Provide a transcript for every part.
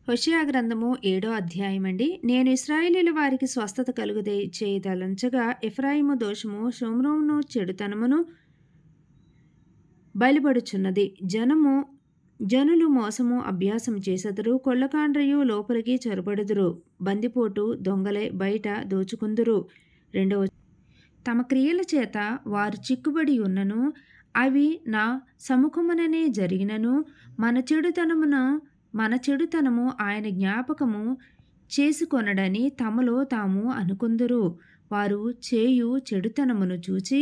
హోషేయ గ్రంథము 7వ అధ్యాయం అండి. నేను ఇశ్రాయేలీయుల వారికి స్వస్థత చేయదలంచగా ఎఫ్రాయిము దోషము షోమ్రోను చెడుతనమును బయలుపడుచున్నది. జనులు మోసము అభ్యాసం చేసెదరు, కొల్లకాండ్రయు లోపలికి చొరబడుదురు, బందిపోటు దొంగలై బయట దోచుకుందురు. రెండవ తమ క్రియల చేత వారు చిక్కుబడి ఉన్నను, అవి నా సముఖముననే జరిగినను, మన చెడుతనము ఆయన జ్ఞాపకము చేసుకొనడని తమలో తాము అనుకుందురు. వారు చేయు చెడుతనమును చూచి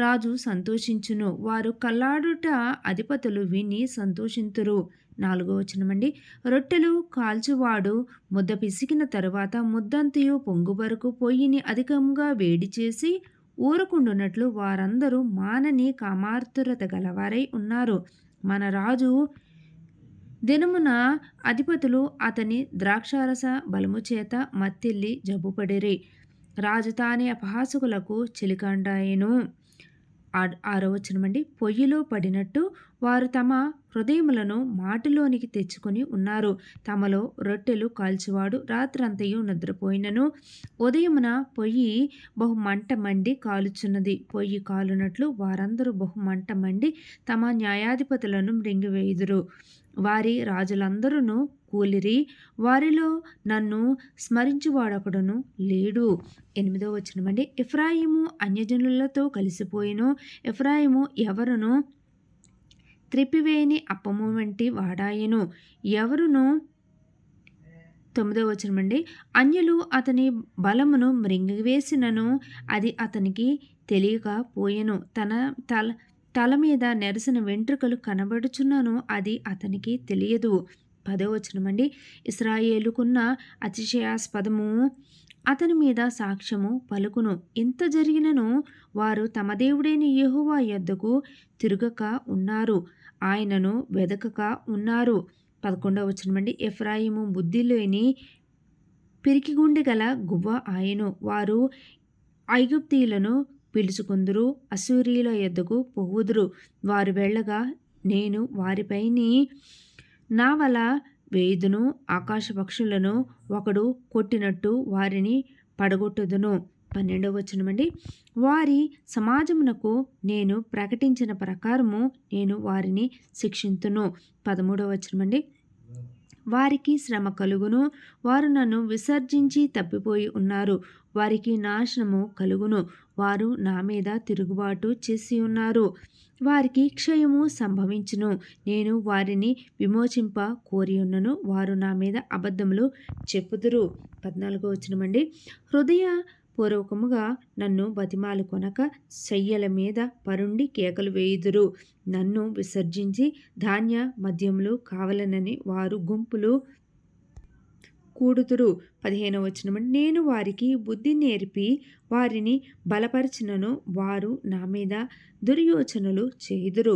రాజు సంతోషించును, వారు కల్లాడుట అధిపతులు విని సంతోషింతురు. 4వ వచనమండి. రొట్టెలు కాల్చువాడు ముద్ద పిసికిన తరువాత ముద్దంతయు పొంగు వరకు పొయ్యిని అధికంగా వేడి చేసి ఊరకుండునట్లు వారందరూ మానని కామార్తురత గలవారై ఉన్నారు. మన రాజు దినమున అధిపతులు అతని ద్రాక్షారస బలము చేత మత్తిల్లి జబ్బుపడిరి. రాజు తానే అపహాసకులకు చిలికండాయెను. 6వ వచనమండి. పొయ్యిలో పడినట్టు వారు తమ హృదయములను మాటిలోనికి తెచ్చుకొని ఉన్నారు. తమలో రొట్టెలు కాల్చువాడు రాత్రంతయు నిద్రపోయినను, ఉదయమున పొయ్యి బహుమంట మండి కాలుచున్నది. పొయ్యి కాలునట్లు వారందరూ బహుమంట మండి తమ న్యాయాధిపతులను మృంగివేయుదురు. వారి రాజులందరూ కూలిరి, వారిలో నన్ను స్మరించువాడొకడును లేడు. 8వ వచనమండి. ఎఫ్రాయిము అన్యజనులతో కలిసిపోయిను, ఎఫ్రాయిము ఎవరును త్రిప్పివేయని అప్పము వంటి వాడాయెను. 9వ వచనమండి. అన్యులు అతని బలమును మృంగివేసినను అది అతనికి తెలియకపోయెను, తల మీద నెరసిన వెంట్రుకలు కనబడుచున్నను అది అతనికి తెలియదు. 10వ వచనమండి. ఇశ్రాయేలుకున్న అతిశయాస్పదము అతని మీద సాక్ష్యము పలుకును. ఇంత జరిగినను వారు తమ దేవుడైన యెహోవా యొద్దకు తిరుగక ఉన్నారు, ఆయనను వెదకక ఉన్నారు. 11వ వచనమండి. ఎఫ్రాయిము బుద్ధిలేని పిరికిగుండె గల గువ్వ ఆయను. వారు ఐగుప్తీయులను పిలుచుకుందురు, అశ్షూరీయుల యొద్దకు పోవుదురు. వారు వెళ్ళగా నేను వారిపైని నా వల వేయుదును, ఆకాశ పక్షులను ఒకడు కొట్టినట్టు వారిని పడగొట్టుదును. 12వ వచనమండి. వారి సమాజమునకు నేను ప్రకటించిన ప్రకారము నేను వారిని శిక్షింతును. 13వ వచనమండి. వారికి శ్రమ కలుగును, వారు నన్ను విసర్జించి తప్పిపోయి ఉన్నారు, వారికి నాశనము కలుగును, వారు నా మీద తిరుగుబాటు చేసి ఉన్నారు, వారికి క్షయము సంభవించును. నేను వారిని విమోచింప కోరియున్నను, వారు నా మీద అబద్ధములు చెప్పుదురు. 14వ వచనమండి. హృదయపూర్వకముగా నన్ను బతిమాలు కొనక శయ్యల మీద పరుండి కేకలు వేయుదురు. నన్ను విసర్జించి ధాన్య మద్యములు కావలనని వారు గుంపులు కూడుదురు. 15వ వచనమండి. నేను వారికి బుద్ధి నేర్పి వారిని బలపరచినను వారు నా మీద దుర్యోచనలు చేయుదురు.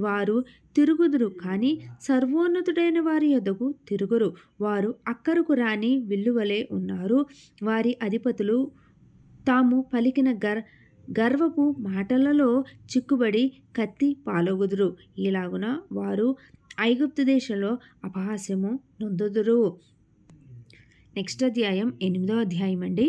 వారు తిరుగుదురు కానీ సర్వోన్నతుడైన వారి యొద్దకు తిరుగురు. వారు అక్కరకు రాని విల్లువలే ఉన్నారు. వారి అధిపతులు తాము పలికిన గర్వపు మాటలలో చిక్కుబడి కత్తి పాలొగుదురు. ఇలాగున వారు ఐగుప్తు దేశంలో అపహాస్యము నొందుదురు. నెక్స్ట్ అధ్యాయం 8వ అధ్యాయం అండి.